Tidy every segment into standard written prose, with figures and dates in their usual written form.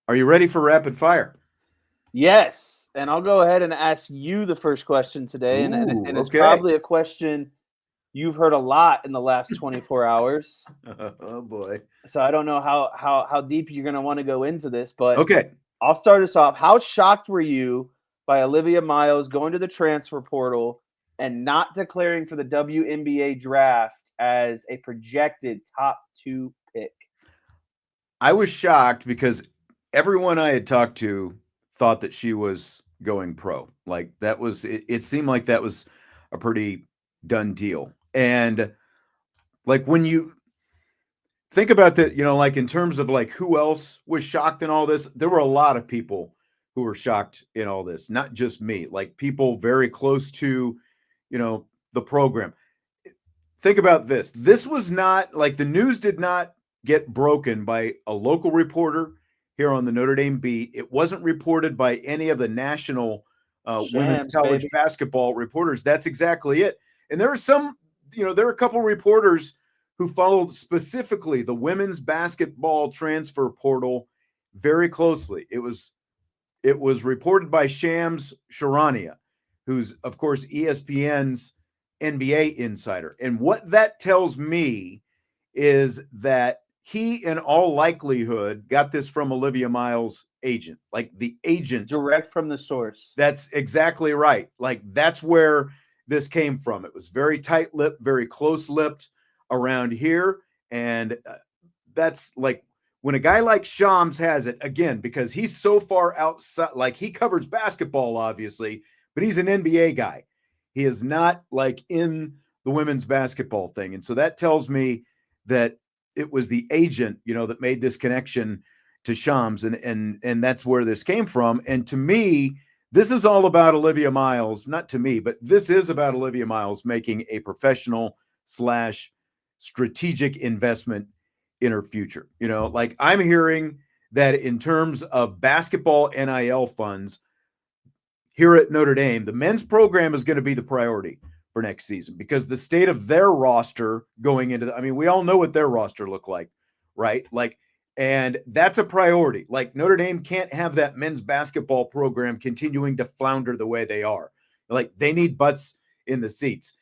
Are you ready for rapid fire? Yes, and I'll go ahead and ask you the first question today, Ooh, and it's okay. probably a question you've heard a lot in the last 24 hours. Oh boy. So I don't know how deep you're going to want to go into this, but Okay. I'll start us off. How shocked were you by Olivia Miles going to the transfer portal and not declaring for the WNBA draft as a projected top 2 pick? I was shocked because everyone I had talked to thought that she was going pro. Like that was it seemed like that was a pretty done deal. And like when you think about that, like in terms of like who else was shocked in all this, there were a lot of people who were shocked in all this, not just me, like people very close to, the program. Think about this. This was not like the news did not get broken by a local reporter here on the Notre Dame beat. It wasn't reported by any of the national women's Shams, college baby. basketball reporters. That's exactly it. And there are some, there are a couple reporters who followed specifically the women's basketball transfer portal very closely. It was reported by Shams Charania, who's of course ESPN's NBA insider. And what that tells me is that he, in all likelihood, got this from Olivia Miles' agent, like the agent. Direct from the source. That's exactly right. Like that's where this came from. It was very tight lipped, very close lipped around here. And that's like when a guy like Shams has it, again, because he's so far outside, like he covers basketball, obviously, but he's an NBA guy. He is not like in the women's basketball thing. And so that tells me that it was the agent, that made this connection to Shams, and that's where this came from. And to me, this is all about Olivia Miles, not to me, but this is about Olivia Miles making a professional slash strategic investment in her future. Like I'm hearing that in terms of basketball NIL funds here at Notre Dame, the men's program is going to be the priority for next season because the state of their roster going into I mean, we all know what their roster look like, right? Like, and that's a priority. Like Notre Dame can't have that men's basketball program continuing to flounder the way they are. Like they need butts in the seats.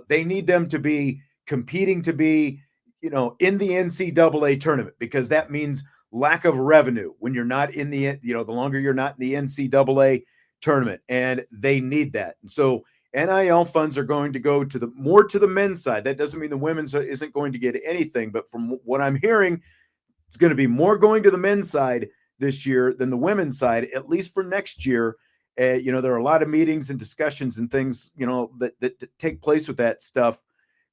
They need them to be competing to be, in the NCAA tournament because that means lack of revenue when you're not in the, the longer you're not in the NCAA tournament, and they need that. And so NIL funds are going to go to the men's side. That doesn't mean the women's isn't going to get anything, but from what I'm hearing, it's going to be more going to the men's side this year than the women's side, at least for next year. There are a lot of meetings and discussions and things, that take place with that stuff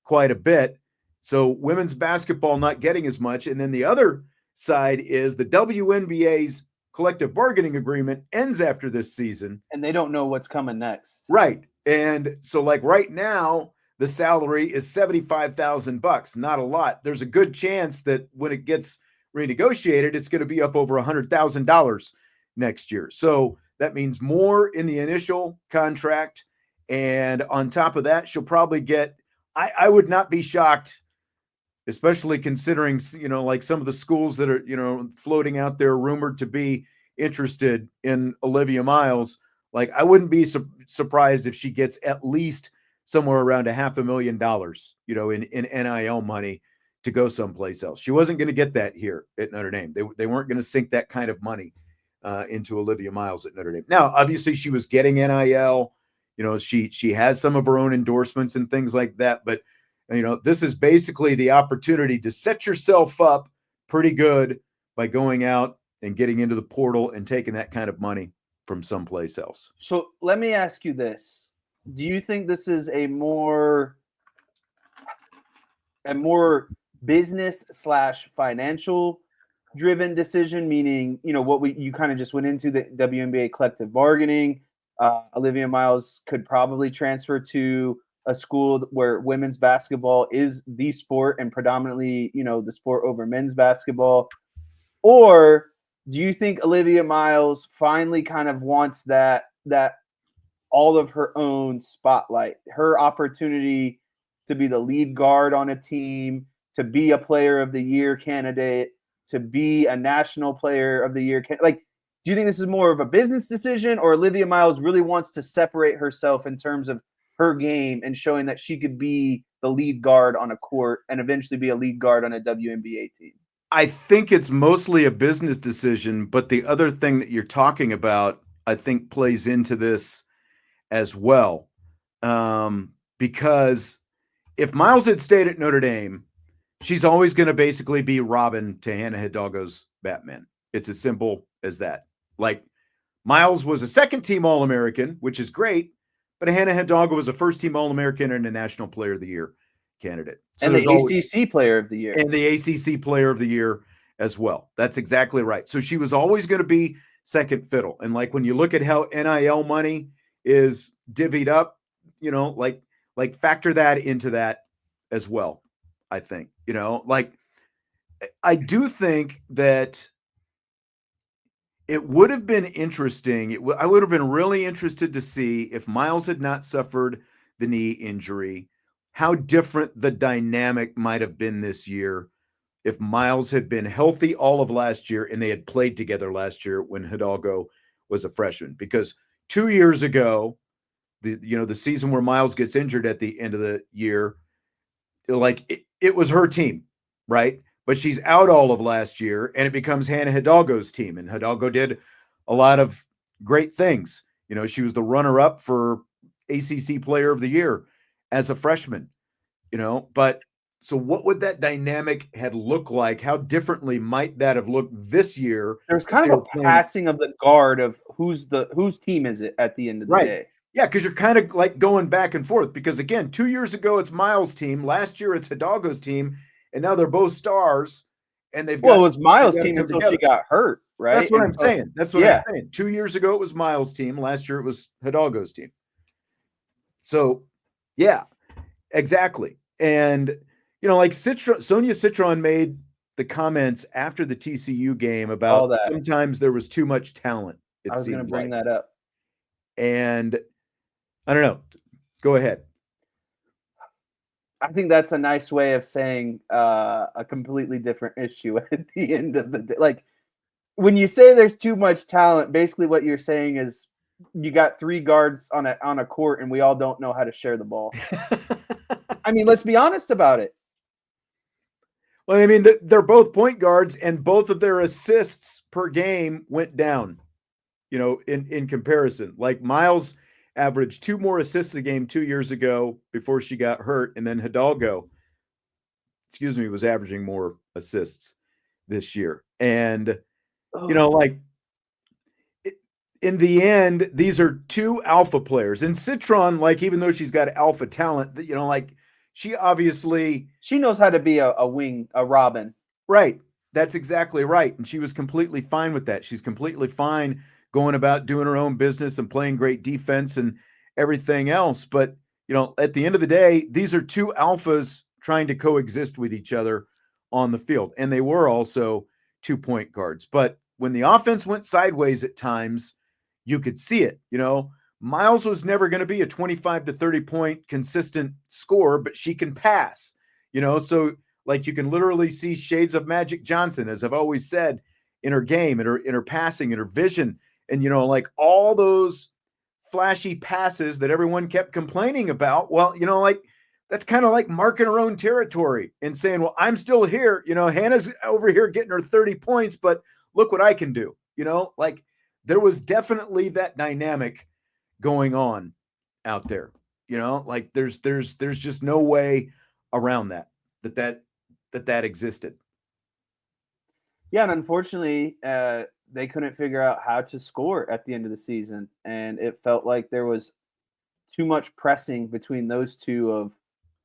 quite a bit. So women's basketball not getting as much. And then the other side is the WNBA's collective bargaining agreement ends after this season. And they don't know what's coming next. Right. And so like right now, the salary is $75,000, not a lot. There's a good chance that when it gets renegotiated, it's going to be up over $100,000 next year. So that means more in the initial contract. And on top of that, she'll probably get, I would not be shocked, especially considering, like some of the schools that are, floating out there rumored to be interested in Olivia Miles. Like I wouldn't be surprised if she gets at least somewhere around $500,000, in NIL money to go someplace else. She wasn't going to get that here at Notre Dame. They weren't going to sink that kind of money into Olivia Miles at Notre Dame. Now, obviously, she was getting NIL. She has some of her own endorsements and things like that. But this is basically the opportunity to set yourself up pretty good by going out and getting into the portal and taking that kind of money from someplace else. So let me ask you this. Do you think this is a more business slash financial driven decision, meaning, what you kind of just went into, the WNBA collective bargaining? Olivia Miles could probably transfer to a school where women's basketball is the sport and predominantly, the sport over men's basketball. Or do you think Olivia Miles finally kind of wants that all of her own spotlight, her opportunity to be the lead guard on a team, to be a player of the year candidate, to be a national player of the year? Like, do you think this is more of a business decision, or Olivia Miles really wants to separate herself in terms of her game and showing that she could be the lead guard on a court and eventually be a lead guard on a WNBA team? I think it's mostly a business decision, but the other thing that you're talking about, I think, plays into this as well. Because if Miles had stayed at Notre Dame, she's always going to basically be Robin to Hannah Hidalgo's Batman. It's as simple as that. Like, Miles was a second-team All-American, which is great, but Hannah Hidalgo was a first-team All-American and a National Player of the Year candidate. So and the ACC Player of the Year. And the ACC Player of the Year as well. That's exactly right. So she was always going to be second fiddle. And like when you look at how NIL money is divvied up, you know, like factor that into that as well, I think. You know, like I do think that it would have been interesting. I would have been really interested to see if Miles had not suffered the knee injury, how different the dynamic might have been this year if Miles had been healthy all of last year and they had played together last year when Hidalgo was a freshman. Because 2 years ago, the season where Miles gets injured at the end of the year, like it was her team, right? But she's out all of last year and it becomes Hannah Hidalgo's team. And Hidalgo did a lot of great things. You know, she was the runner-up for ACC Player of the Year as a freshman, you know, but so what would that dynamic had looked like? How differently might that have looked this year? There's kind of a passing of the guard of whose team is it at the end of the day. Yeah, because you're kind of like going back and forth because again, 2 years ago it's Miles' team, last year it's Hidalgo's team, and now they're both stars. And they've it was Miles' team until she got hurt, right? That's what I'm saying. That's what I'm saying. 2 years ago it was Miles' team, last year it was Hidalgo's team. So, yeah, exactly. And you know, like Sonia Citron made the comments after the TCU game about sometimes there was too much talent. I was going to bring that up. And I don't know. Go ahead. I think that's a nice way of saying a completely different issue at the end of the day. Like when you say there's too much talent, basically what you're saying is you got 3 guards on a court and we all don't know how to share the ball. I mean, let's be honest about it. Well, I mean, they're both point guards, and both of their assists per game went down, you know, in comparison. Like Miles averaged 2 more assists a game 2 years ago before she got hurt, and then Hidalgo, was averaging more assists this year. And, you know, like in the end, these are 2 alpha players. And Citron, like, even though she's got alpha talent, you know, like, she knows how to be a wing, a Robin. Right. That's exactly right. And she was completely fine with that. She's completely fine going about doing her own business and playing great defense and everything else. But, you know, at the end of the day, these are 2 alphas trying to coexist with each other on the field. And they were also 2 point guards. But when the offense went sideways at times, you could see it, you know. Miles was never going to be a 25 to 30 point consistent scorer, but she can pass, you know, so like you can literally see shades of Magic Johnson, as I've always said, in her game, in her passing, in her vision. And, you know, like all those flashy passes that everyone kept complaining about. Well, you know, like that's kind of like marking her own territory and saying, well, I'm still here. You know, Hannah's over here getting her 30 points, but look what I can do. You know, like there was definitely that dynamic going on out there, you know, like there's just no way around that existed. Yeah, and unfortunately, they couldn't figure out how to score at the end of the season, and it felt like there was too much pressing between those 2 of,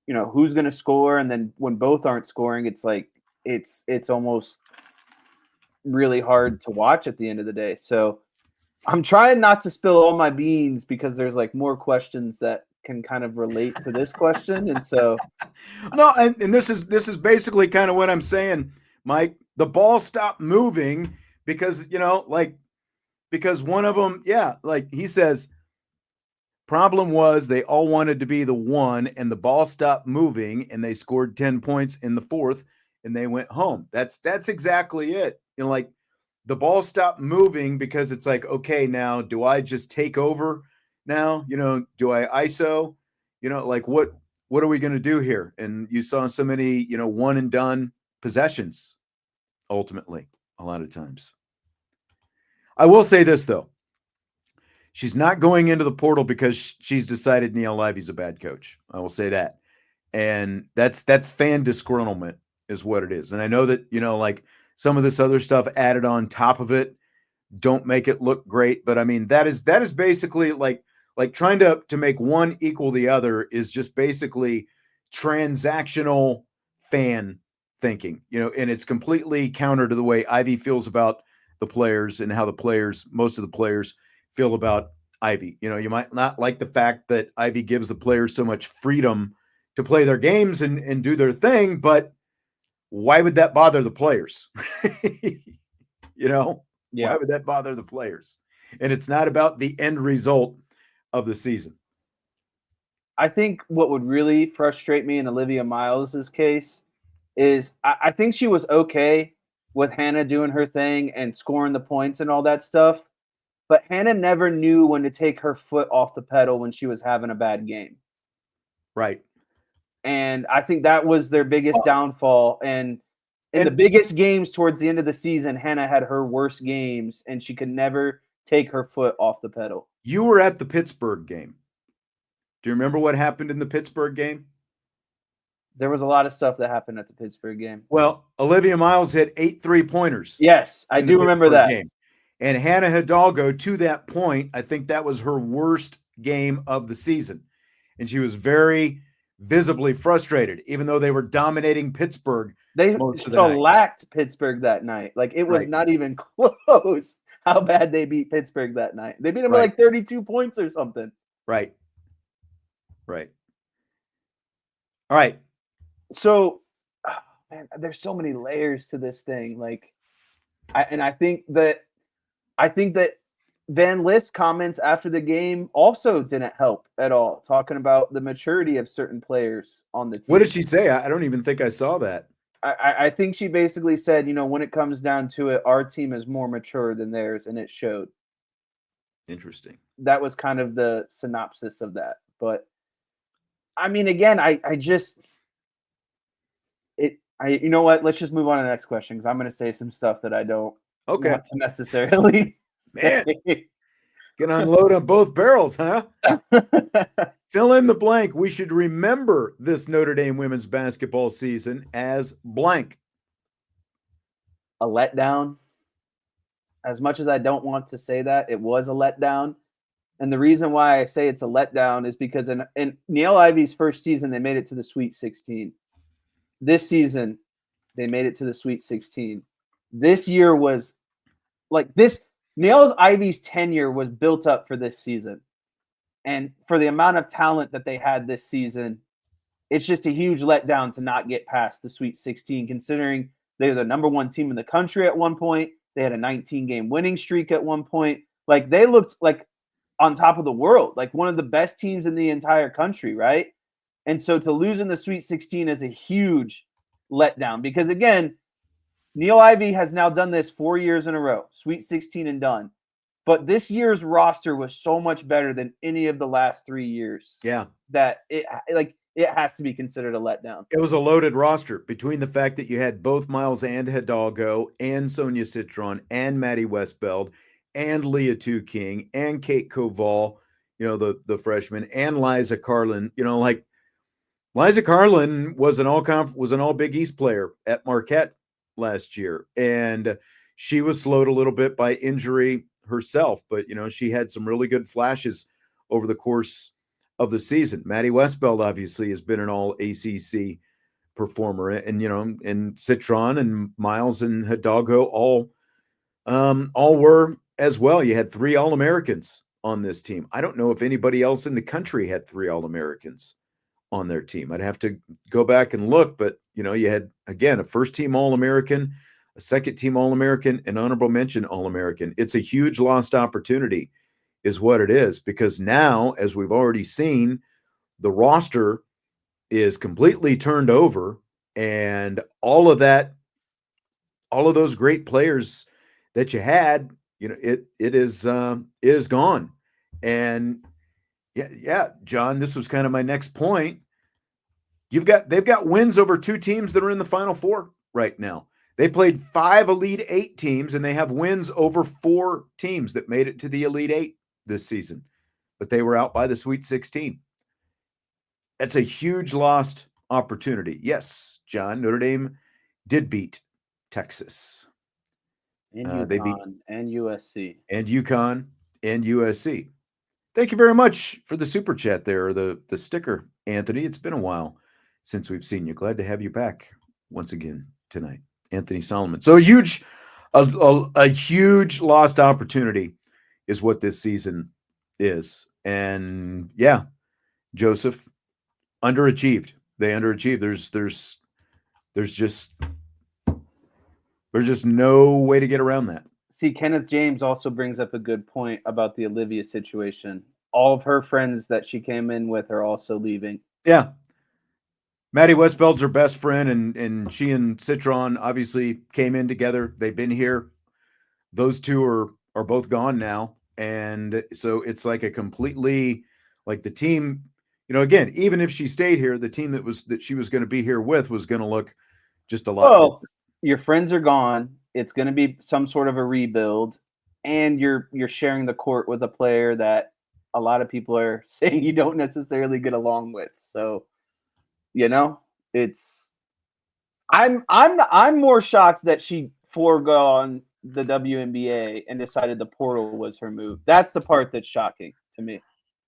you know, who's going to score, and then when both aren't scoring, it's like it's almost really hard to watch at the end of the day. So I'm trying not to spill all my beans because there's like more questions that can kind of relate to this question. And so no, and this is basically kind of what I'm saying, Mike. The ball stopped moving because, you know, like because one of them, like he says, problem was they all wanted to be the one and the ball stopped moving and they scored 10 points in the 4th and they went home. That's exactly it. Like the ball stopped moving because it's like, okay, now do I just take over now? Do I ISO? Like what are we going to do here? And you saw so many, one and done possessions ultimately a lot of times. I will say this though. She's not going into the portal because she's decided Niele Ivey's a bad coach. I will say that. And that's fan disgruntlement is what it is. And I know that, like some of this other stuff added on top of it don't make it look great. But I mean, that is basically like trying to make one equal the other is just basically transactional fan thinking, and it's completely counter to the way Ivey feels about the players and how most of the players feel about Ivey. You might not like the fact that Ivey gives the players so much freedom to play their games and do their thing, but why would that bother the players? Why would that bother the players? And it's not about the end result of the season. I think what would really frustrate me in Olivia Miles' case is I think she was okay with Hannah doing her thing and scoring the points and all that stuff. But Hannah never knew when to take her foot off the pedal when she was having a bad game. Right. And I think that was their biggest downfall. And in the biggest games towards the end of the season, Hannah had her worst games, and she could never take her foot off the pedal. You were at the Pittsburgh game. Do you remember what happened in the Pittsburgh game? There was a lot of stuff that happened at the Pittsburgh game. Well, Olivia Miles hit 8 3-pointers. Yes, I do remember that. Game. And Hannah Hidalgo, to that point, I think that was her worst game of the season. And she was very visibly frustrated, even though they were dominating Pittsburgh. They shellacked Pittsburgh that night. Like, it was not even close how bad they beat Pittsburgh that night. They beat them by like 32 points or something. Right. All right. So, man, there's so many layers to this thing. Like, I think that Van List's comments after the game also didn't help at all, talking about the maturity of certain players on the team. What did she say? I don't even think I saw that. I think she basically said, when it comes down to it, our team is more mature than theirs, and it showed. Interesting. That was kind of the synopsis of that. But, I mean, again, you know what? Let's just move on to the next question, because I'm going to say some stuff that I don't want to necessarily Man, can unload on both barrels, huh? Fill in the blank. We should remember this Notre Dame women's basketball season as blank. A letdown. As much as I don't want to say that, it was a letdown. And the reason why I say it's a letdown is because in Niele Ivey's first season, they made it to the Sweet 16. This season, they made it to the Sweet 16. This year was like this. Niele Ivey's tenure was built up for this season. And for the amount of talent that they had this season, it's just a huge letdown to not get past the Sweet 16, considering they were the number one team in the country at one point. They had a 19-game winning streak at one point. Like, they looked like on top of the world, like one of the best teams in the entire country, right? And so to lose in the Sweet 16 is a huge letdown because, again, Niele Ivey has now done this 4 years in a row, Sweet 16 and done. But this year's roster was so much better than any of the last 3 years. Yeah. That it has to be considered a letdown. It was a loaded roster between the fact that you had both Miles and Hidalgo and Sonia Citron and Maddie Westbeld and Leah King and Kate Koval, the freshman, and Liza Carlin. Like Liza Carlin was an all Big East player at Marquette last year, and she was slowed a little bit by injury herself, but she had some really good flashes over the course of the season. Maddie Westbeld obviously has been an all ACC performer, and Citron and Miles and Hidalgo all were as well. You had 3 All-Americans on this team. I don't know if anybody else in the country had 3 All-Americans on their team. I'd have to go back and look, but you had, again, a first-team All-American, a second-team All-American, an honorable mention All-American. It's a huge lost opportunity is what it is, because now, as we've already seen, the roster is completely turned over And all of that, all of those great players that you had, it is gone. And yeah, John, this was kind of my next point. They've got wins over two teams that are in the Final Four right now. They played 5 Elite 8 teams, and they have wins over 4 teams that made it to the Elite 8 this season, but they were out by the Sweet 16. That's a huge lost opportunity. Yes, John, Notre Dame did beat Texas. And They beat UConn and USC. and UConn and USC. Thank you very much for the super chat there, or the sticker, Anthony. It's been a while since we've seen you. Glad to have you back once again tonight, Anthony Solomon. So a huge lost opportunity is what this season is. And yeah, Joseph, underachieved. They underachieved. There's just no way to get around that. See, Kenneth James also brings up a good point about the Olivia situation. All of her friends that she came in with are also leaving. Yeah. Maddie Westfeld's her best friend, and she and Citron obviously came in together. They've been here. Those two are both gone now. And so it's like a completely, like, the team, again, even if she stayed here, the team that she was going to be here with was going to look just a lot different. Your friends are gone. It's going to be some sort of a rebuild, and you're sharing the court with a player that a lot of people are saying you don't necessarily get along with. So, it's I'm more shocked that she foregone the WNBA and decided the portal was her move. That's the part that's shocking to me.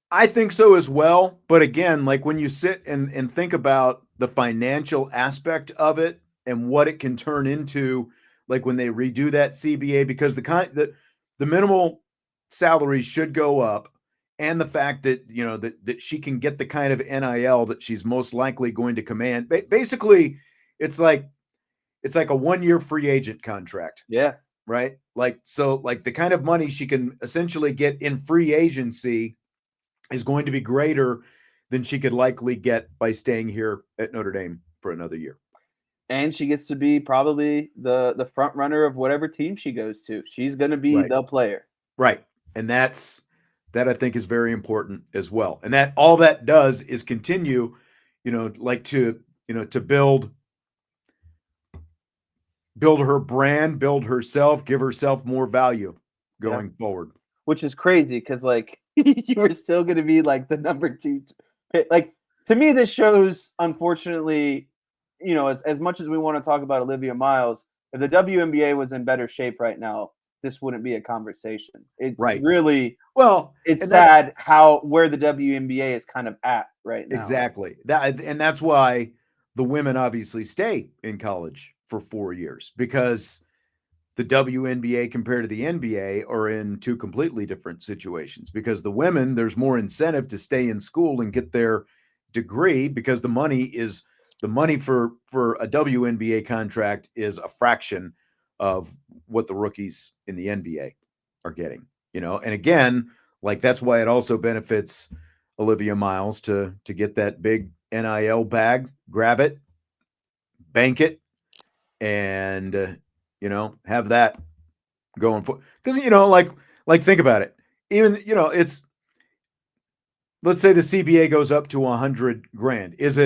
I think so as well. But again, like, when you sit and think about the financial aspect of it and what it can turn into, like when they redo that CBA, because the minimal salaries should go up, and the fact that that she can get the kind of NIL that she's most likely going to command. Basically, it's like a 1-year free agent contract. Yeah. Right. Like the kind of money she can essentially get in free agency is going to be greater than she could likely get by staying here at Notre Dame for another year. And she gets to be probably the front runner of whatever team she goes to. She's going to be the player. Right. And that I think is very important as well. And that all that does is continue, to build her brand, build herself, give herself more value going forward. Which is crazy because, like, you were still going to be like the number 2 pick. Like, to me, this shows, unfortunately, as much as we want to talk about Olivia Miles, if the WNBA was in better shape right now, this wouldn't be a conversation. It's really, it's sad where the WNBA is kind of at right now. Exactly. That's why the women obviously stay in college for 4 years, because the WNBA compared to the NBA are in 2 completely different situations. Because the women, there's more incentive to stay in school and get their degree, because the money for a WNBA contract is a fraction of what the rookies in the NBA are getting, and again, like, that's why it also benefits Olivia Miles to get that big NIL bag, grab it, bank it, and have that going for, because like think about it. Even it's, let's say the CBA goes up to $100,000. Is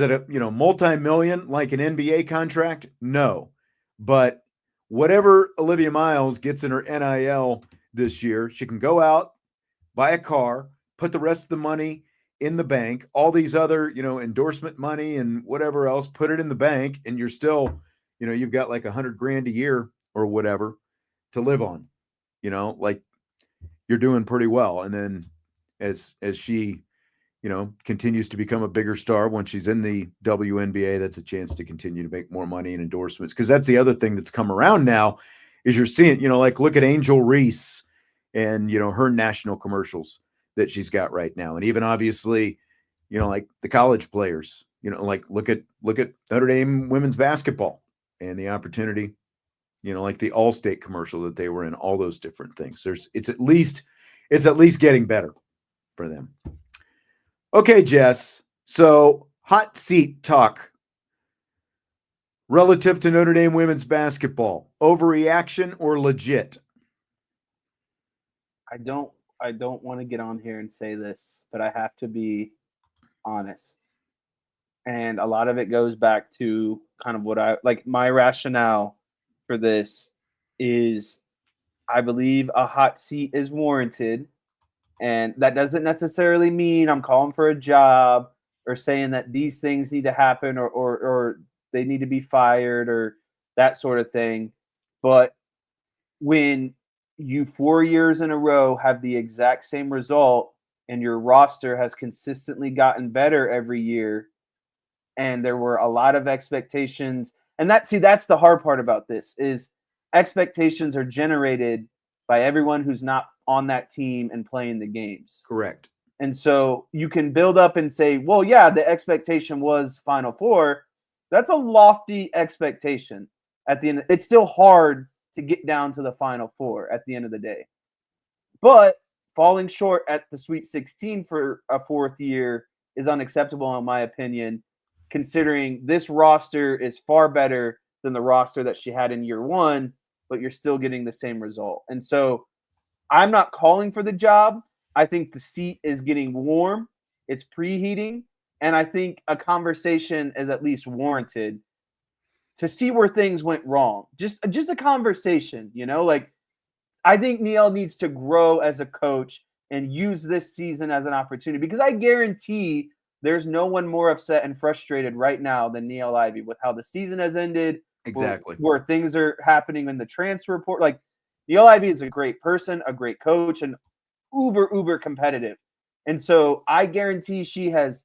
it a multi-million like an NBA contract? No, but whatever Olivia Miles gets in her NIL this year, she can go out, buy a car, put the rest of the money in the bank, all these other endorsement money and whatever else, put it in the bank, and you're still you've got like $100,000 a year or whatever to live on. Like, you're doing pretty well. And then as she continues to become a bigger star when she's in the WNBA, that's a chance to continue to make more money in endorsements. Because that's the other thing that's come around now, is you're seeing, like, look at Angel Reese and her national commercials that she's got right now. And even obviously, like the college players, like look at Notre Dame women's basketball and the opportunity, like the All-State commercial that they were in, all those different things. It's at least getting better for them. Okay, Jess. So, hot seat talk Relative to Notre Dame women's basketball, overreaction or legit? I don't want to get on here and say this, but I have to be honest. And a lot of it goes back to kind of what I like. My rationale for this is I believe a hot seat is warranted. And that doesn't necessarily mean I'm calling for a job or saying that these things need to happen or they need to be fired or that sort of thing. But when you 4 years in a row have the exact same result and your roster has consistently gotten better every year, and there were a lot of expectations, and that's the hard part about this is expectations are generated by everyone who's not on that team and playing the games. Correct. And so you can build up and say, well, yeah, the expectation was Final Four. That's a lofty expectation. At the end, it's still hard to get down to the Final Four at the end of the day. But falling short at the Sweet 16 for a fourth year is unacceptable, in my opinion, considering this roster is far better than the roster that she had in year one, but you're still getting the same result. And so I'm not calling for the job. I think the seat is getting warm. It's preheating. And I think a conversation is at least warranted to see where things went wrong. Just a conversation, like I think Niele needs to grow as a coach and use this season as an opportunity because I guarantee there's no one more upset and frustrated right now than Niele Ivey with how the season has ended. Exactly. Where things are happening in the transfer report. Like Niele Ivey is a great person, a great coach, and uber competitive. And so I guarantee she has,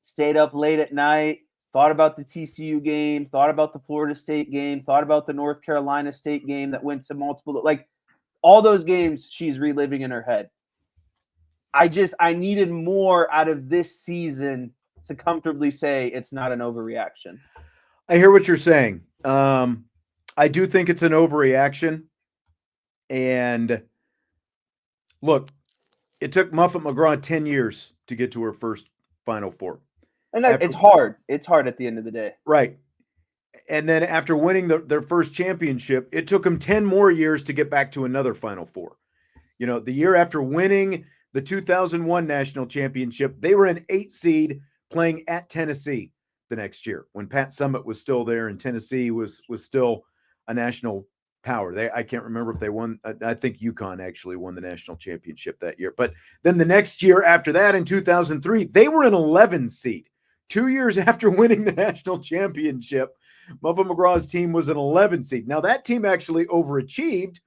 stayed up late at night, thought about the TCU game, thought about the Florida State game, thought about the North Carolina State game that went to multiple, like all those games she's reliving in her head. I needed more out of this season to comfortably say it's not an overreaction. I hear what you're saying. I do think it's an overreaction. And look, it took Muffet McGraw 10 years to get to her first Final Four. And it's hard. It's hard at the end of the day. Right. And then after winning their first championship, it took them 10 more years to get back to another Final Four. The year after winning the 2001 national championship, they were an 8 seed playing at Tennessee the next year when Pat Summitt was still there and Tennessee was still a national power. I can't remember if they won. I think UConn actually won the national championship that year. But then the next year after that in 2003, they were an 11 seed. 2 years after winning the national championship, Muffet McGraw's team was an 11 seed. Now that team actually overachieved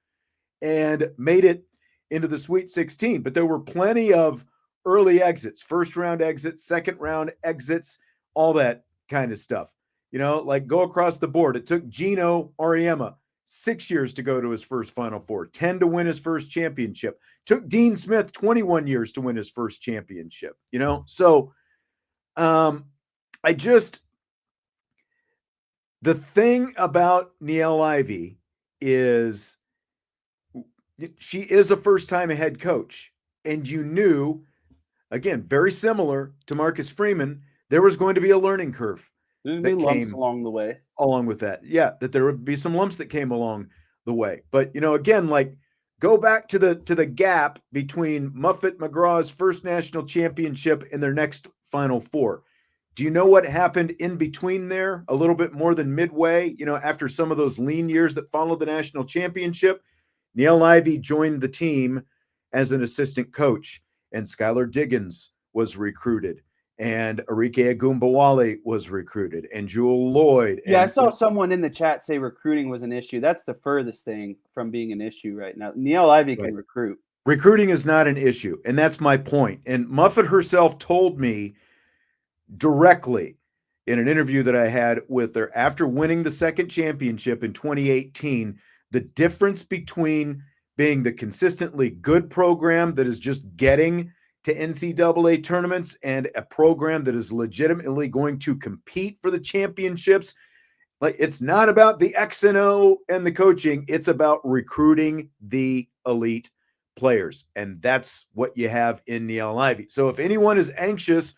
and made it into the Sweet 16, but there were plenty of early exits, first round exits, second round exits, all that kind of stuff. Like go across the board. It took Gino Auriemma 6 years to go to his first Final Four, 10 to win his first championship. Took Dean Smith 21 years to win his first championship, So the thing about Niele Ivey is she is a first-time head coach. And you knew, again, very similar to Marcus Freeman, there was going to be a learning curve. There's going to be lumps along the way. Along with that. Yeah, that there would be some lumps that came along the way. But, again, like go back to the gap between Muffet McGraw's first national championship and their next Final Four. Do you know what happened in between there? A little bit more than midway, after some of those lean years that followed the national championship, Niele Ivey joined the team as an assistant coach, and Skylar Diggins was recruited, and Arike Agumbawale was recruited, and Jewel Lloyd. Yeah, I saw someone in the chat say recruiting was an issue. That's the furthest thing from being an issue right now. Niele Ivey can recruit. Recruiting is not an issue, and that's my point. And Muffet herself told me directly in an interview that I had with her after winning the second championship in 2018, the difference between being the consistently good program that is just getting to NCAA tournaments and a program that is legitimately going to compete for the championships. Like, it's not about the X and O and the coaching. It's about recruiting the elite players. And that's what you have in Niele Ivey. So if anyone is anxious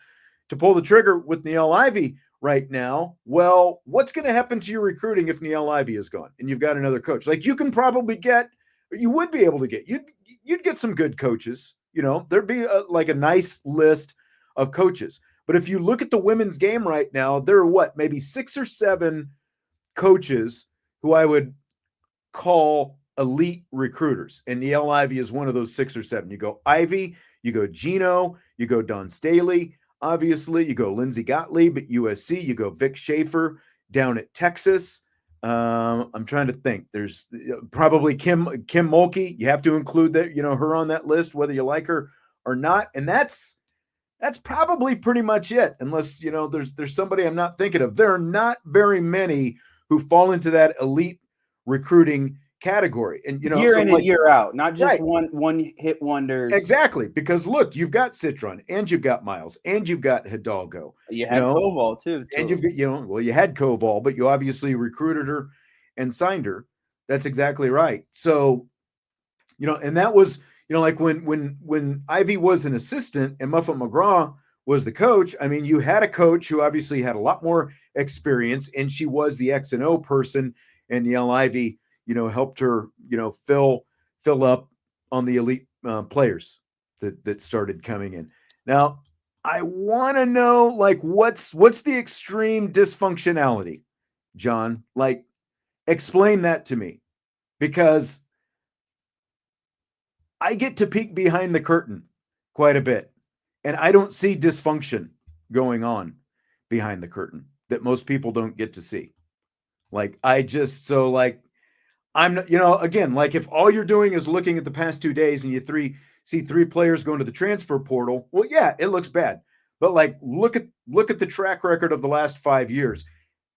to pull the trigger with Niele Ivey right now. Well, what's going to happen to your recruiting if Niele Ivey is gone and you've got another coach? Like you can probably get, you would be able to get, you'd get some good coaches. There'd be like a nice list of coaches. But if you look at the women's game right now, there are maybe 6 or 7 coaches who I would call elite recruiters. And Niele Ivey is one of those 6 or 7. You go Ivy, you go Gino, you go Don Staley, obviously, you go Lindsey Gottlieb at USC, you go Vic Schaefer down at Texas. I'm trying to think. There's probably Kim Mulkey. You have to include that, her on that list, whether you like her or not. And that's probably pretty much it, unless there's somebody I'm not thinking of. There are not very many who fall into that elite recruiting category, and year in and year out, not just right. one hit wonders. Exactly, because look, you've got Citron, and you've got Miles, and you've got Hidalgo. You had Koval too, and you've got you had Koval, but you obviously recruited her and signed her. That's exactly right. So, and that was like when Ivy was an assistant and Muffet McGraw was the coach. I mean, you had a coach who obviously had a lot more experience, and she was the X and O person, and Niele Ivey, helped her, fill up on the elite players that started coming in. Now, I want to know, like, what's the extreme dysfunctionality, John? Like, explain that to me, because I get to peek behind the curtain quite a bit, and I don't see dysfunction going on behind the curtain that most people don't get to see. Like, I'm not, again, like if all you're doing is looking at the past 2 days and you see 3 players going to the transfer portal, well, yeah, it looks bad. But like, look at the track record of the last 5 years.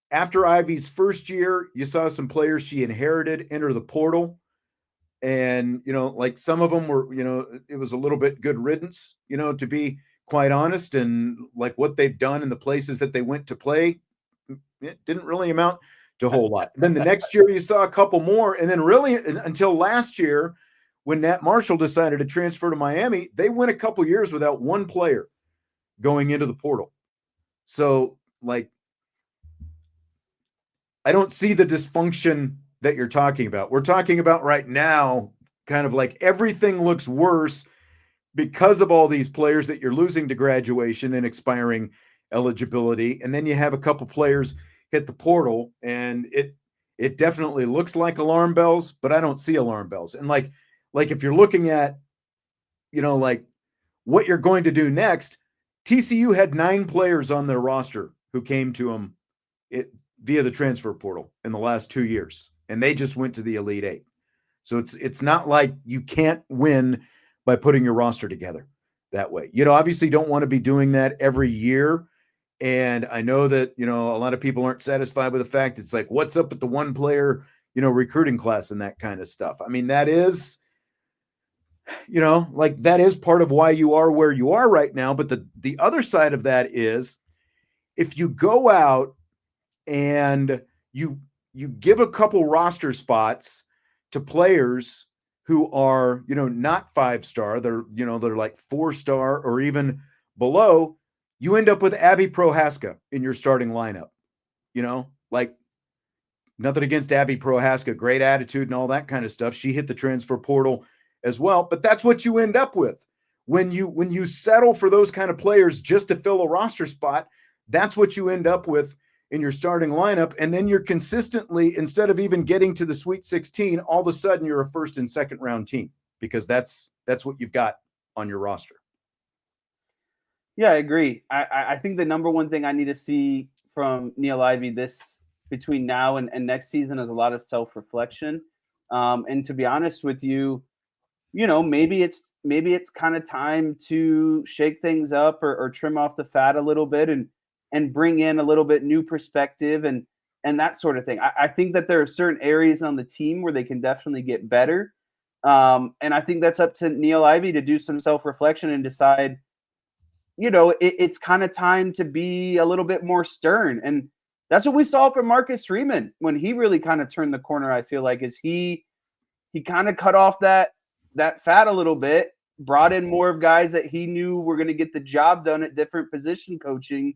After Ivey's first year, you saw some players she inherited enter the portal. And, like some of them were, it was a little bit good riddance, to be quite honest. And like what they've done in the places that they went to play, it didn't really amount to a whole lot. Then the next year you saw a couple more. And then really until last year, when Nat Marshall decided to transfer to Miami, they went a couple years without one player going into the portal. So like, I don't see the dysfunction that you're talking about. We're talking about right now, kind of like everything looks worse because of all these players that you're losing to graduation and expiring eligibility. And then you have a couple players hit the portal, and it definitely looks like alarm bells, but I don't see alarm bells. And like if you're looking at, like what you're going to do next, TCU had 9 players on their roster who came to them via the transfer portal in the last 2 years, and they just went to the Elite 8. So it's not like you can't win by putting your roster together that way. Obviously don't want to be doing that every year. And I know that, a lot of people aren't satisfied with the fact it's like, what's up with the one player, recruiting class and that kind of stuff. I mean, that is, like that is part of why you are where you are right now. But the other side of that is, if you go out and you give a couple roster spots to players who are, not 5-star, they're like 4-star or even below, you end up with Abby Prohaska in your starting lineup. Like, nothing against Abby Prohaska, great attitude and all that kind of stuff. She hit the transfer portal as well, but that's what you end up with when you settle for those kind of players just to fill a roster spot. That's what you end up with in your starting lineup. And then you're consistently, instead of even getting to the Sweet 16, all of a sudden you're a first and second round team, because that's what you've got on your roster. Yeah, I agree. I think the number one thing I need to see from Niele Ivey between now and next season is a lot of self-reflection. And to be honest with you, maybe it's kind of time to shake things up or trim off the fat a little bit and bring in a little bit new perspective and that sort of thing. I think that there are certain areas on the team where they can definitely get better. And I think that's up to Niele Ivey to do some self-reflection and decide, it's kind of time to be a little bit more stern. And that's what we saw from Marcus Freeman when he really kind of turned the corner. I feel like is he kind of cut off that fat a little bit, brought in more of guys that he knew were going to get the job done at different position coaching.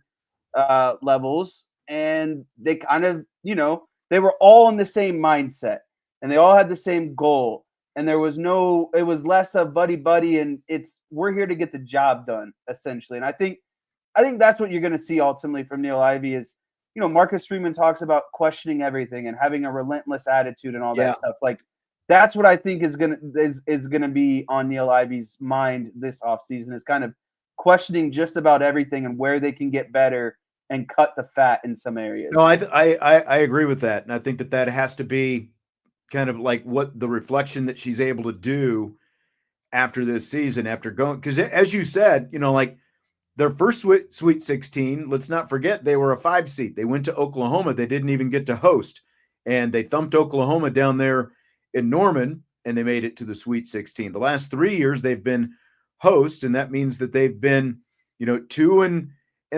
levels, and they kind of, they were all in the same mindset, and they all had the same goal. And it was less of buddy buddy, and we're here to get the job done essentially. And I think that's what you're going to see ultimately from Niele Ivey is, Marcus Freeman talks about questioning everything and having a relentless attitude and all that stuff. Like that's what I think is going to be on Niele Ivey's mind this offseason, is kind of questioning just about everything and where they can get better and cut the fat in some areas. No, I agree with that. And I think that has to be kind of like what the reflection that she's able to do after this season, after going, because as you said, like their first Sweet 16, let's not forget they were a 5 seed. They went to Oklahoma. They didn't even get to host, and they thumped Oklahoma down there in Norman, and they made it to the Sweet 16. The last 3 years they've been hosts, and that means that they've been, 2 and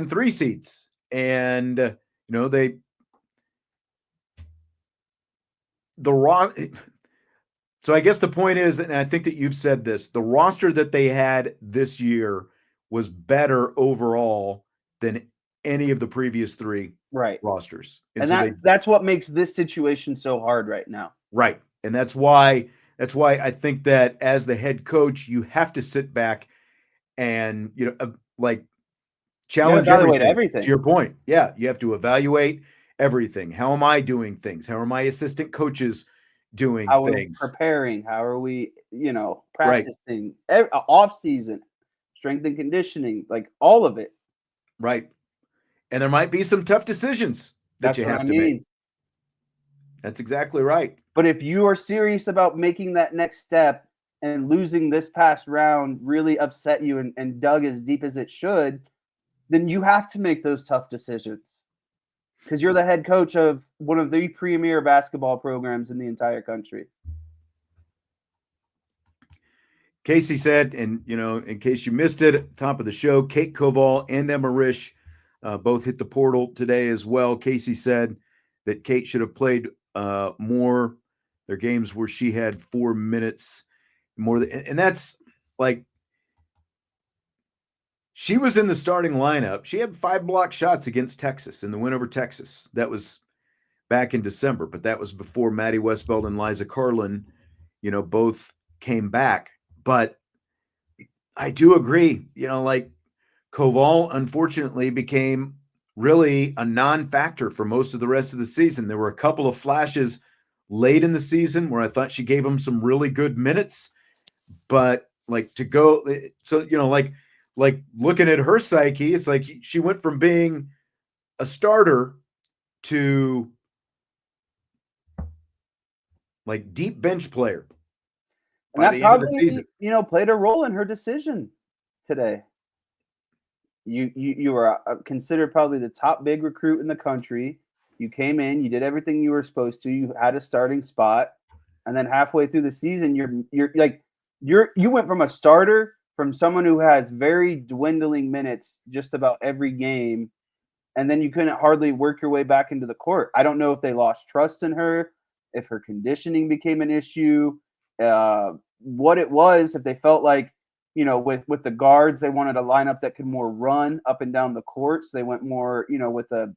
3 seeds. And so I guess the point is, and I think that you've said this, the roster that they had this year was better overall than any of the previous 3 rosters. And so that's what makes this situation so hard right now. Right. And that's why I think that as the head coach, you have to sit back and, challenge everything. To your point. Yeah. You have to evaluate everything. How am I doing things? How are my assistant coaches doing things? How are we preparing? How are we, practicing off season, strength and conditioning, like all of it. Right. And there might be some tough decisions that you have to make. That's exactly right. But if you are serious about making that next step, and losing this past round really upset you and dug as deep as it should, then you have to make those tough decisions, because you're the head coach of one of the premier basketball programs in the entire country. Casey said, and, in case you missed it at the top of the show, Kate Koval and Emma Risch both hit the portal today as well. Casey said that Kate should have played more. Their games where she had 4 minutes more and that's like, she was in the starting lineup. She had 5 block shots against Texas in the win over Texas. That was back in December, but that was before Maddie Westbeld and Liza Carlin, both came back. But I do agree, Koval unfortunately became really a non-factor for most of the rest of the season. There were a couple of flashes late in the season where I thought she gave them some really good minutes, but looking at her psyche, it's like she went from being a starter to like deep bench player. And that probably, played a role in her decision today. You were considered probably the top big recruit in the country. You came in, you did everything you were supposed to. You had a starting spot, and then halfway through the season, you went from a starter, from someone who has very dwindling minutes just about every game, and then you couldn't hardly work your way back into the court. I don't know if they lost trust in her, if her conditioning became an issue, what it was, if they felt like, with the guards, they wanted a lineup that could more run up and down the court. So they went more, with a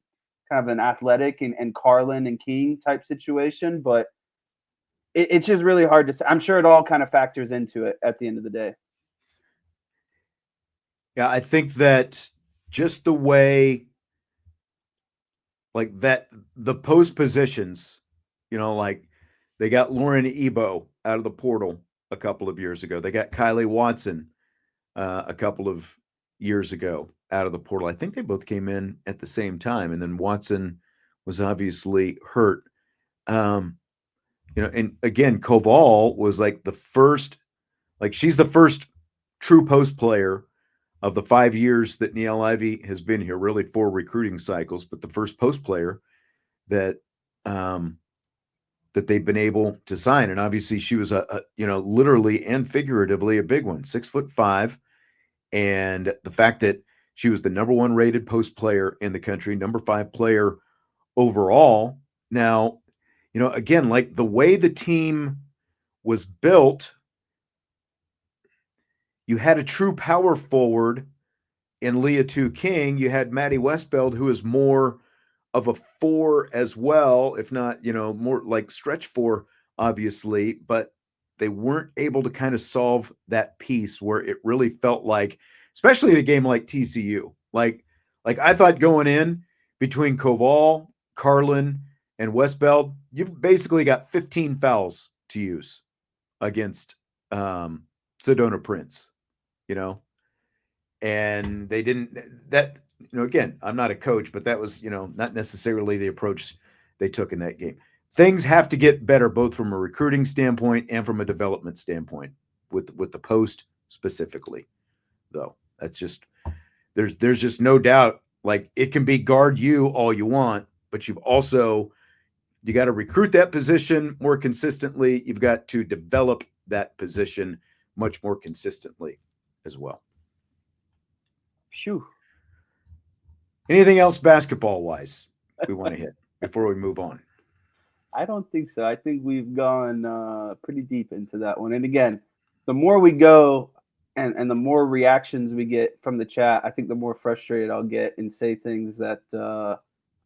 kind of an athletic and Carlin and King type situation. But it's just really hard to say. I'm sure it all kind of factors into it at the end of the day. Yeah, I think that just the way, like that, the post positions, they got Lauren Ebo out of the portal a couple of years ago. They got Kylie Watson a couple of years ago out of the portal. I think they both came in at the same time, and then Watson was obviously hurt. And again, Koval was like the first, she's the first true post player of the 5 years that Niele Ivey has been here, really 4 recruiting cycles, but the first post player that that they've been able to sign. And obviously she was a literally and figuratively a big one, 6'5". And the fact that she was the number 1 rated post player in the country, number 5 player overall. Now, again, like the way the team was built, you had a true power forward in Leah 2 King, you had Maddie Westbeld, who is more of a 4 as well, if not, more like stretch 4, obviously, but they weren't able to kind of solve that piece where it really felt like, especially in a game like TCU, like I thought going in between Koval, Carlin, and Westbeld, you've basically got 15 fouls to use against Sedona Prince, and they didn't. That, again, I'm not a coach, but that was, not necessarily the approach they took in that game. Things have to get better, both from a recruiting standpoint and from a development standpoint, with the post specifically. Though that's just there's just no doubt. Like, it can be guard you all you want, but you got to recruit that position more consistently. You've got to develop that position much more consistently as well. Phew. Anything else basketball wise we want to hit before we move on? I don't think so. I think we've gone pretty deep into that one. And again, the more we go and the more reactions we get from the chat, I think the more frustrated I'll get and say things that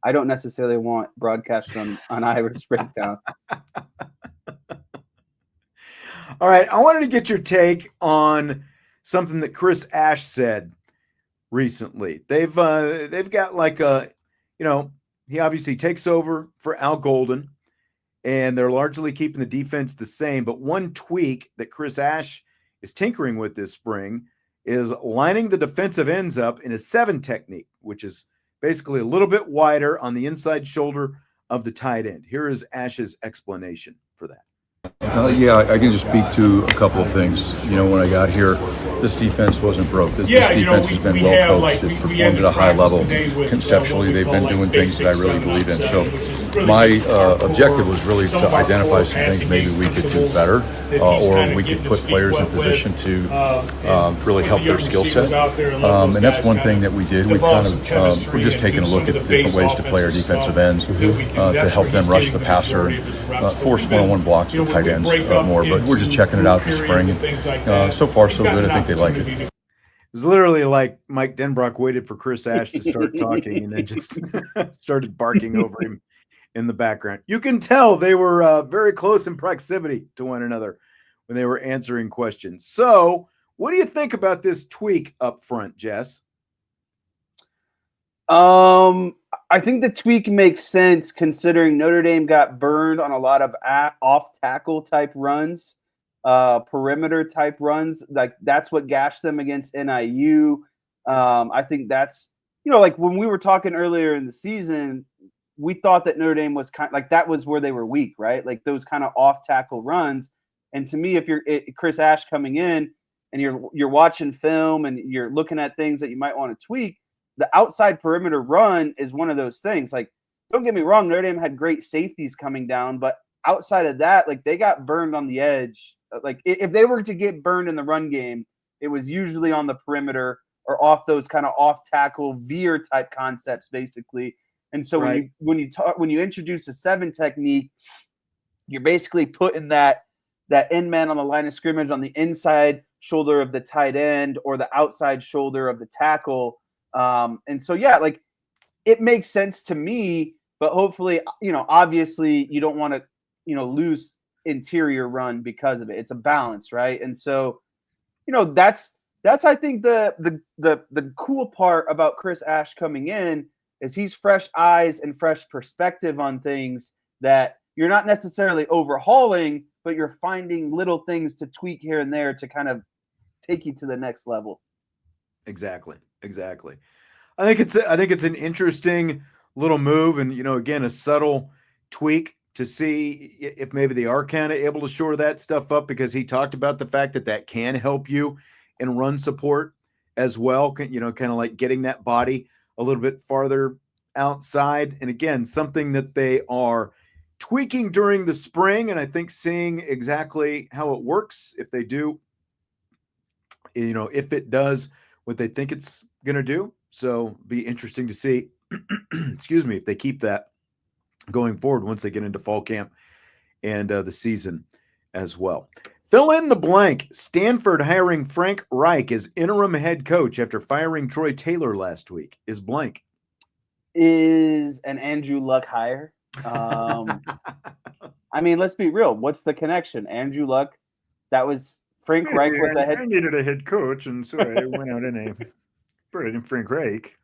I don't necessarily want broadcast on Irish Breakdown. All right. I wanted to get your take on something that Chris Ash said recently. They've got like he obviously takes over for Al Golden, and they're largely keeping the defense the same. But one tweak that Chris Ash is tinkering with this spring is lining the defensive ends up in a 7 technique, which is basically a little bit wider on the inside shoulder of the tight end. Here is Ash's explanation for that. Yeah, I can just speak to a couple of things. When I got here, this defense wasn't broke. This defense has been well coached. It's performed at a high level. Conceptually, they've been doing things that I really believe in. So my objective was really to identify some things maybe we could do better, or we could put players in position to really help their skill set. And that's one thing that we did. We kind of we're just taking a look at different ways to play our defensive ends to help them rush the passer, force one-on-one blocks with tight ends more. But we're just checking it out this spring. And, so far, so good. I think they like it. It was literally like Mike Denbrock waited for Chris Ash to start talking and then just started barking over him in the background. You can tell they were very close in proximity to one another when they were answering questions. So what do you think about this tweak up front, Jess? I think the tweak makes sense considering Notre Dame got burned on a lot of off-tackle type runs, perimeter type runs. Like, that's what gashed them against NIU. I think that's, like when we were talking earlier in the season, we thought that Notre Dame was kind of like, that was where they were weak, right? Like those kind of off-tackle runs. And to me, if you're Chris Ash coming in and you're watching film and you're looking at things that you might want to tweak, the outside perimeter run is one of those things. Like, don't get me wrong, Notre Dame had great safeties coming down, but outside of that, like, they got burned on the edge. Like, if they were to get burned in the run game, it was usually on the perimeter or off those kind of off tackle veer type concepts, basically. And so right. when you introduce a 7 technique, you're basically putting that end man on the line of scrimmage on the inside shoulder of the tight end or the outside shoulder of the tackle. And so, yeah, like, it makes sense to me, but hopefully, obviously you don't want to, lose interior run because of it. It's a balance, right? And so, that's I think the cool part about Chris Ash coming in is he's fresh eyes and fresh perspective on things that you're not necessarily overhauling, but you're finding little things to tweak here and there to kind of take you to the next level. Exactly. I think it's an interesting little move, and again, a subtle tweak to see if maybe they are kind of able to shore that stuff up, because he talked about the fact that can help you in run support as well. Kind of like getting that body a little bit farther outside, and again, something that they are tweaking during the spring, and I think seeing exactly how it works if they do, if it does what they think it's going to do. So be interesting to see, excuse me, if they keep that going forward once they get into fall camp and the season as well. Fill in the blank. Stanford hiring Frank Reich as interim head coach after firing Troy Taylor last week. Is blank. Is an Andrew Luck hire? I mean, let's be real. What's the connection? Andrew Luck, that was Frank Reich was a head. I needed a head coach, and so I went out and I brought in Frank Reich.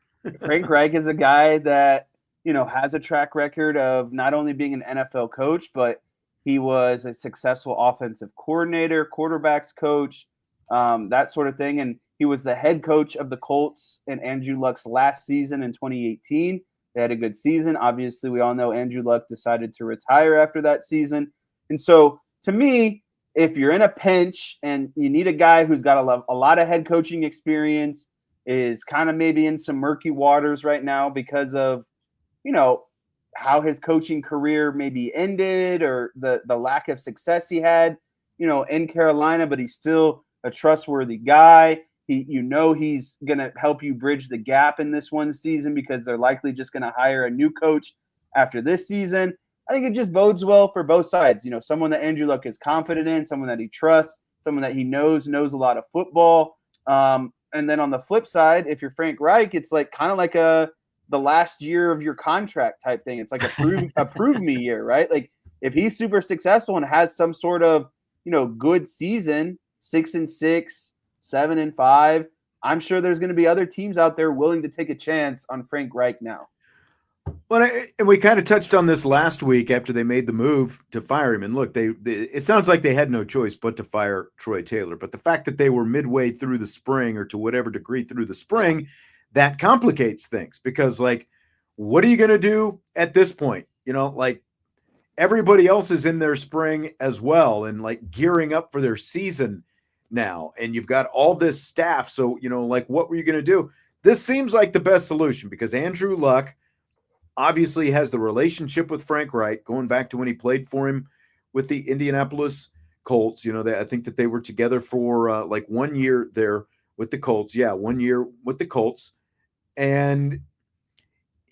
Frank Reich is a guy that, has a track record of not only being an NFL coach, but he was a successful offensive coordinator, quarterbacks coach, that sort of thing. And he was the head coach of the Colts in Andrew Luck's last season in 2018. They had a good season. Obviously, we all know Andrew Luck decided to retire after that season. And so, to me, if you're in a pinch and you need a guy who's got a lot of head coaching experience, is kind of maybe in some murky waters right now because of, how his coaching career maybe ended or the lack of success he had, in Carolina, but he's still a trustworthy guy. He's going to help you bridge the gap in this one season because they're likely just going to hire a new coach after this season. I think it just bodes well for both sides. Someone that Andrew Luck is confident in, someone that he trusts, someone that he knows a lot of football. And then on the flip side, if you're Frank Reich, it's like kind of like the last year of your contract type thing. It's like a prove me year, right? Like if he's super successful and has some sort of, good season, 6-6, 7-5, I'm sure there's going to be other teams out there willing to take a chance on Frank Reich now. Well, and we kind of touched on this last week after they made the move to fire him. And look, it sounds like they had no choice but to fire Troy Taylor. But the fact that they were midway through the spring or to whatever degree through the spring, that complicates things because, like, what are you going to do at this point? Like everybody else is in their spring as well and like gearing up for their season now. And you've got all this staff. So, like, what were you going to do? This seems like the best solution because Andrew Luck obviously has the relationship with Frank Reich going back to when he played for him with the Indianapolis Colts. I think that they were together for like 1 year there with the Colts. Yeah, 1 year with the Colts. And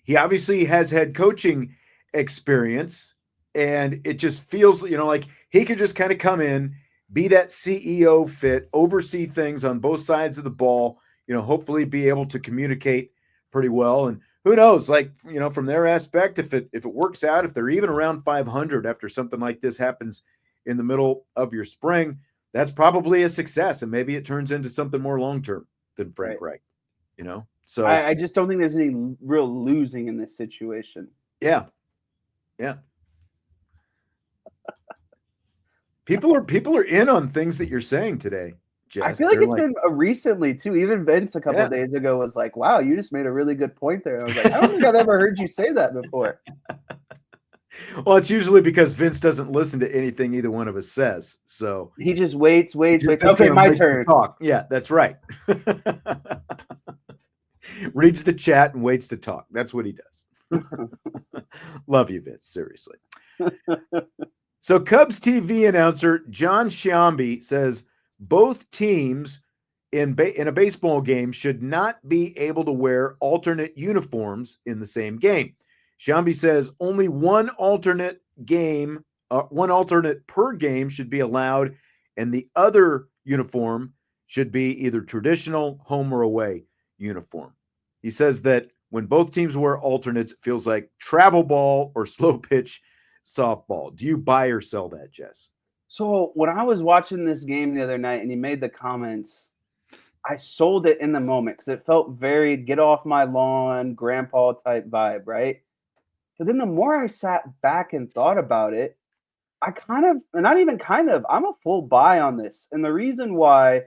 he obviously has head coaching experience. And it just feels, like he could just kind of come in, be that CEO fit, oversee things on both sides of the ball, hopefully be able to communicate pretty well. And who knows, like, from their aspect, if it works out, if they're even around 500 after something like this happens in the middle of your spring, that's probably a success. And maybe it turns into something more long-term than Frank Reich, So I just don't think there's any real losing in this situation. Yeah. People are in on things that you're saying today, Jess. I feel like it's been recently too. Even Vince a couple of days ago was like, "Wow, you just made a really good point there." And I was like, "I don't think I've ever heard you say that before." Well, it's usually because Vince doesn't listen to anything either one of us says. So he just waits. Okay, my turn. Talk. Yeah, that's right. Reads the chat and waits to talk. That's what he does. Love you, Vince. Seriously. So Cubs TV announcer John Sciambi says both teams in a baseball game should not be able to wear alternate uniforms in the same game. Sciambi says only one alternate per game should be allowed, and the other uniform should be either traditional, home or away uniform. He says that when both teams wear alternates, it feels like travel ball or slow pitch softball. Do you buy or sell that, Jess? So when I was watching this game the other night and he made the comments, I sold it in the moment because it felt very get off my lawn, grandpa type vibe, right? But then the more I sat back and thought about it, I'm a full buy on this. And the reason why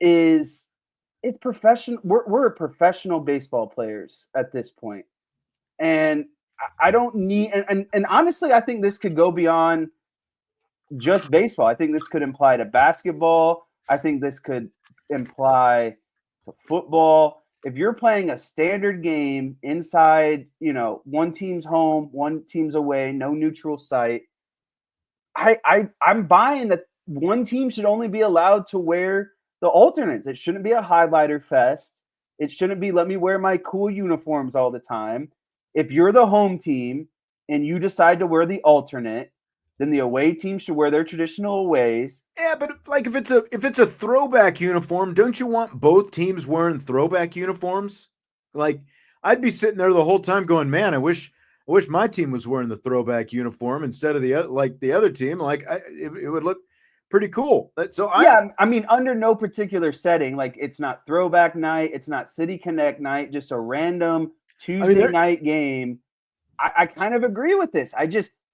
is it's professional. We're professional baseball players at this point. And I don't need, and honestly, I think this could go beyond just baseball. I think this could imply to basketball. I think this could imply to football. If you're playing a standard game inside, one team's home, one team's away, no neutral site, I'm buying that one team should only be allowed to wear the alternates. It shouldn't be a highlighter fest. It shouldn't be let me wear my cool uniforms all the time. If you're the home team and you decide to wear the alternate, then the away team should wear their traditional ways. Yeah, but like if it's a throwback uniform, don't you want both teams wearing throwback uniforms? Like I'd be sitting there the whole time going, man, I wish my team was wearing the throwback uniform instead of the other team. Like it would look pretty cool. I mean, under no particular setting, like it's not throwback night, it's not City Connect night, just a random Tuesday night game. I kind of agree with this.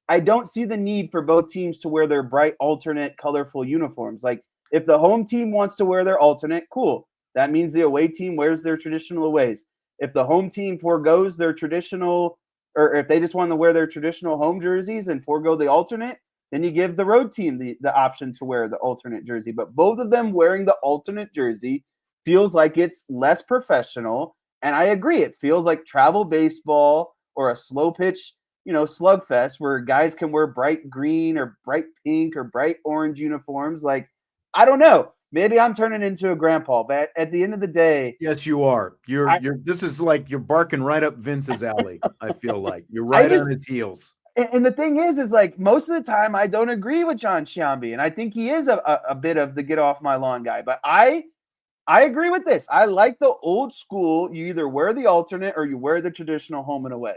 I don't see the need for both teams to wear their bright, alternate, colorful uniforms. Like if the home team wants to wear their alternate, cool. That means the away team wears their traditional ways. If the home team forgoes their traditional, or if they just want to wear their traditional home jerseys and forego the alternate, then you give the road team the option to wear the alternate jersey. But both of them wearing the alternate jersey feels like it's less professional. And I agree. It feels like travel baseball or a slow pitch, slugfest where guys can wear bright green or bright pink or bright orange uniforms. Like, I don't know. Maybe I'm turning into a grandpa, but at the end of the day, yes, you are. This is like you're barking right up Vince's alley. I feel like you're right on his heels. And the thing is like most of the time I don't agree with John Sciambi, and I think he is a bit of the get off my lawn guy. But I agree with this. I like the old school. You either wear the alternate or you wear the traditional home and away.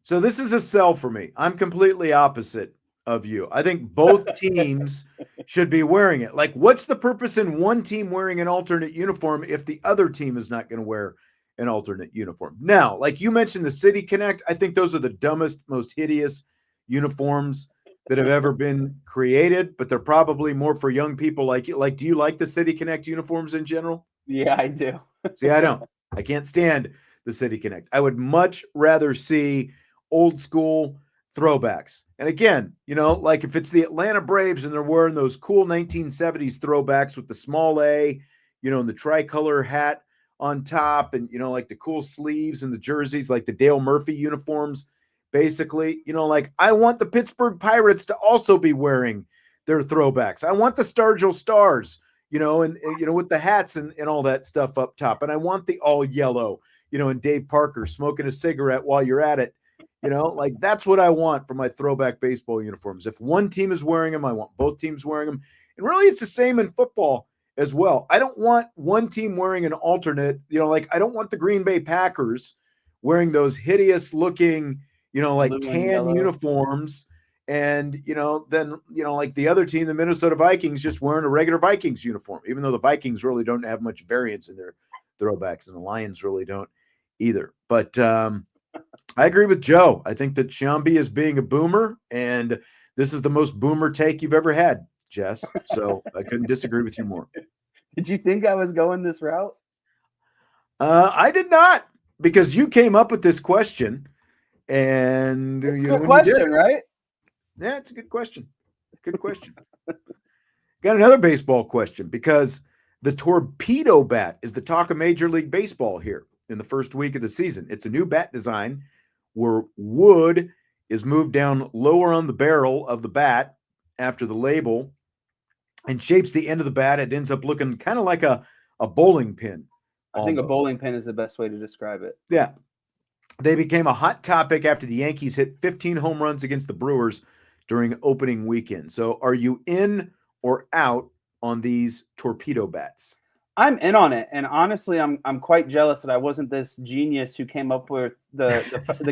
So this is a sell for me. I'm completely opposite of you. I think both teams should be wearing it. Like, what's the purpose in one team wearing an alternate uniform if the other team is not going to wear an alternate uniform? Now, like you mentioned, the City Connect, I think those are the dumbest, most hideous uniforms that have ever been created, but they're probably more for young people like you. Like, do you like the City Connect uniforms in general? Yeah, I do. See, I don't. I can't stand the City Connect. I would much rather see old school throwbacks. And again, like if it's the Atlanta Braves and they're wearing those cool 1970s throwbacks with the small A, and the tricolor hat on top and, like the cool sleeves and the jerseys, like the Dale Murphy uniforms, basically, like I want the Pittsburgh Pirates to also be wearing their throwbacks. I want the Stargell Stars, and with the hats and all that stuff up top. And I want the all yellow, and Dave Parker smoking a cigarette while you're at it. Like that's what I want for my throwback baseball uniforms. If one team is wearing them, I want both teams wearing them. And really it's the same in football as well. I don't want one team wearing an alternate, like I don't want the Green Bay Packers wearing those hideous looking, like blue tan uniforms. And, then, like the other team, the Minnesota Vikings, just wearing a regular Vikings uniform, even though the Vikings really don't have much variance in their throwbacks and the Lions really don't either. But, I agree with Joe. I think that Sciambi is being a boomer, and this is the most boomer take you've ever had, Jess. So I couldn't disagree with you more. Did you think I was going this route? I did not, because you came up with this question, and it's a good question, right? Yeah, it's a good question. Good question. Got another baseball question, because the torpedo bat is the talk of Major League Baseball here in the first week of the season. It's a new bat design where wood is moved down lower on the barrel of the bat after the label and shapes the end of the bat. It ends up looking kind of like a bowling pin. I think a bowling pin is the best way to describe it. Yeah. They became a hot topic after the Yankees hit 15 home runs against the Brewers during opening weekend. So are you in or out on these torpedo bats? I'm in on it, and honestly, I'm quite jealous that I wasn't this genius who came up with the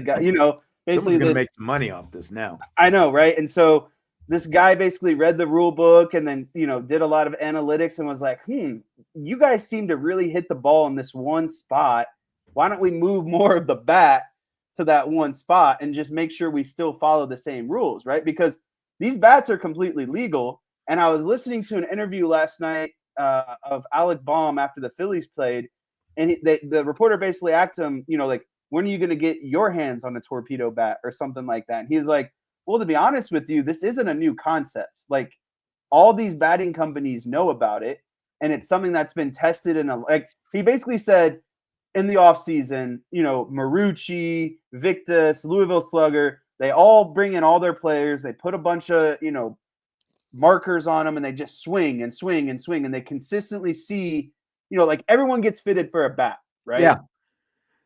guy. Basically, someone's gonna make some money off this now. I know, right? And so this guy basically read the rule book and then did a lot of analytics and was like, you guys seem to really hit the ball in this one spot. Why don't we move more of the bat to that one spot and just make sure we still follow the same rules, right? Because these bats are completely legal. And I was listening to an interview last night of Alec Baum after the Phillies played, and the reporter basically asked him, like, when are you going to get your hands on a torpedo bat or something like that? And he's like, well, to be honest with you, this isn't a new concept. Like, all these batting companies know about it, and it's something that's been tested he basically said in the offseason, Marucci, Victus, Louisville Slugger, they all bring in all their players, they put a bunch of, markers on them, and they just swing and swing and swing, and they consistently see, like everyone gets fitted for a bat, right? Yeah.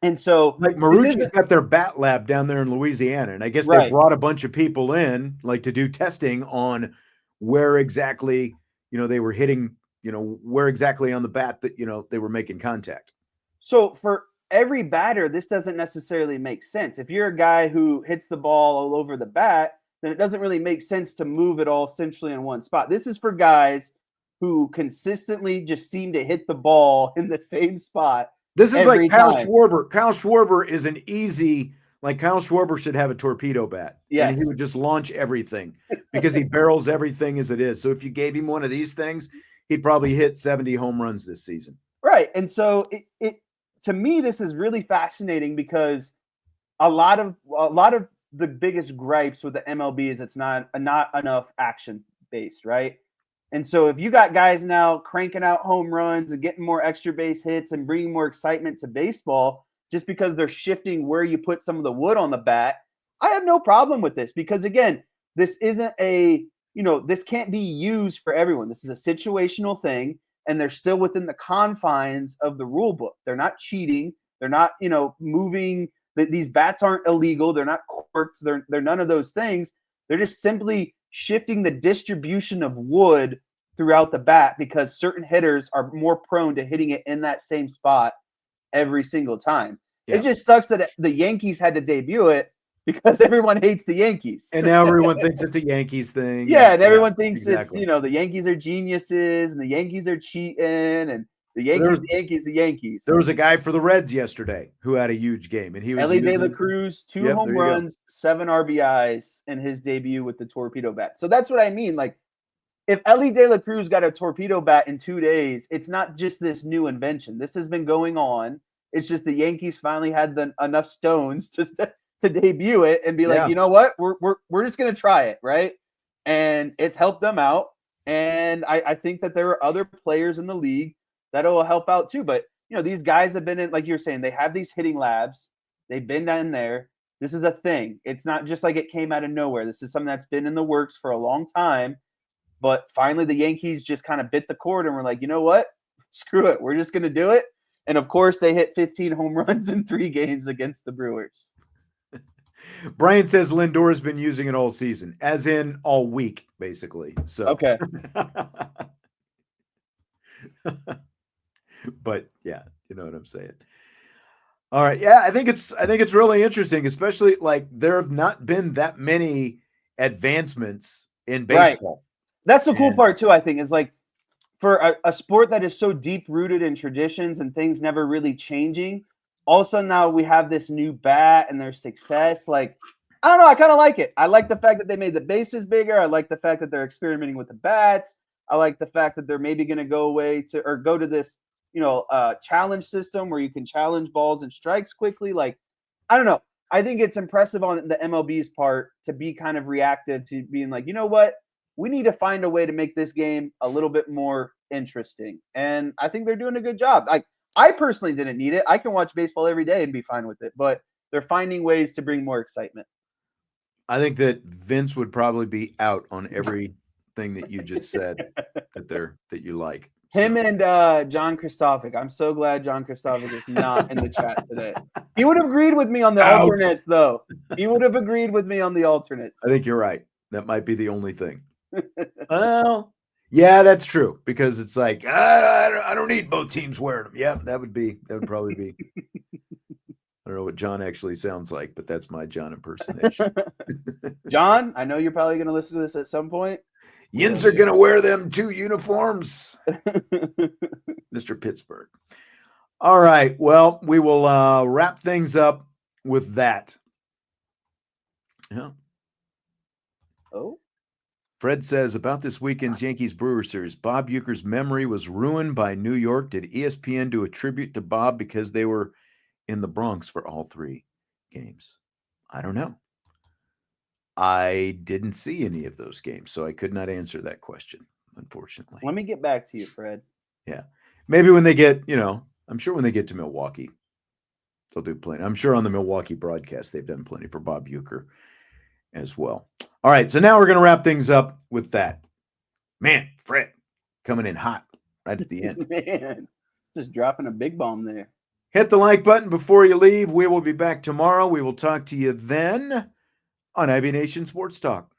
And so like Marucci's got their bat lab down there in Louisiana, and I guess they brought a bunch of people in like to do testing on where exactly, they were hitting, where exactly on the bat that, they were making contact. So for every batter, this doesn't necessarily make sense. If you're a guy who hits the ball all over the bat, then it doesn't really make sense to move it all centrally in one spot. This is for guys who consistently just seem to hit the ball in the same spot. This is like Kyle Schwarber. Kyle Schwarber is an easy, like Kyle Schwarber should have a torpedo bat. Yes. And he would just launch everything because he barrels everything as it is. So if you gave him one of these things, he'd probably hit 70 home runs this season. Right. And so it to me, this is really fascinating because a lot of the biggest gripes with the MLB is it's not enough action based, right? And so if you got guys now cranking out home runs and getting more extra base hits and bringing more excitement to baseball just because they're shifting where you put some of the wood on the bat, I have no problem with this because, again, this isn't this can't be used for everyone. This is a situational thing, and they're still within the confines of the rule book. They're not cheating. They're not, moving. These bats aren't illegal. They're not corked. They're none of those things. They're just simply shifting the distribution of wood throughout the bat because certain hitters are more prone to hitting it in that same spot every single time. Yeah. It just sucks that the Yankees had to debut it because everyone hates the Yankees. And now everyone thinks it's a Yankees thing. Yeah, and everyone thinks exactly. It's, the Yankees are geniuses and the Yankees are cheating and the Yankees. There was a guy for the Reds yesterday who had a huge game, and he was Ellie De La Cruz, 2 home runs, 7 RBIs in his debut with the torpedo bat. So that's what I mean. Like, if Ellie De La Cruz got a torpedo bat in 2 days, it's not just this new invention. This has been going on. It's just the Yankees finally had enough stones to debut it and be like, you know what, we're just gonna try it, right? And it's helped them out. And I think that there are other players in the league that will help out too. But, these guys have been in, like you're saying, they have these hitting labs. They've been down there. This is a thing. It's not just like it came out of nowhere. This is something that's been in the works for a long time. But finally, the Yankees just kind of bit the cord and were like, you know what? Screw it. We're just going to do it. And, of course, they hit 15 home runs in 3 games against the Brewers. Brian says Lindor has been using it all season, as in all week, basically. So okay. But yeah, you know what I'm saying. All right. Yeah, I think it's really interesting, especially like there have not been that many advancements in baseball. Right. That's the cool part too, I think, is like for a sport that is so deep rooted in traditions and things never really changing, all of a sudden now we have this new bat and their success. Like, I don't know, I kind of like it. I like the fact that they made the bases bigger. I like the fact that they're experimenting with the bats. I like the fact that they're maybe going to go to this, challenge system where you can challenge balls and strikes quickly. Like, I don't know. I think it's impressive on the MLB's part to be kind of reactive to being like, you know what? We need to find a way to make this game a little bit more interesting. And I think they're doing a good job. Like, I personally didn't need it. I can watch baseball every day and be fine with it, but they're finding ways to bring more excitement. I think that Vince would probably be out on everything that you just said that you like. Him and John Kristofik. I'm so glad John Kristofik is not in the chat today. He would have agreed with me on the alternates, though. He would have agreed with me on the alternates. I think you're right. That might be the only thing. Well, yeah, that's true, because it's like I don't need both teams wearing them. Yeah, that would probably be. I don't know what John actually sounds like, but that's my John impersonation. John, I know you're probably going to listen to this at some point. Yins are going to wear them 2 uniforms. Mr. Pittsburgh. All right. Well, we will wrap things up with that. Yeah. Oh. Fred says, about this weekend's Yankees-Brewers series, Bob Uecker's memory was ruined by New York. Did ESPN do a tribute to Bob because they were in the Bronx for all 3 games? I don't know. I didn't see any of those games, so I could not answer that question, unfortunately. Let me get back to you, Fred. Yeah. Maybe when they get, I'm sure when they get to Milwaukee, they'll do plenty. I'm sure on the Milwaukee broadcast, they've done plenty for Bob Uecker as well. All right, so now we're going to wrap things up with that. Man, Fred, coming in hot right at the end. Man, just dropping a big bomb there. Hit the like button before you leave. We will be back tomorrow. We will talk to you then on Ivy Nation Sports Talk.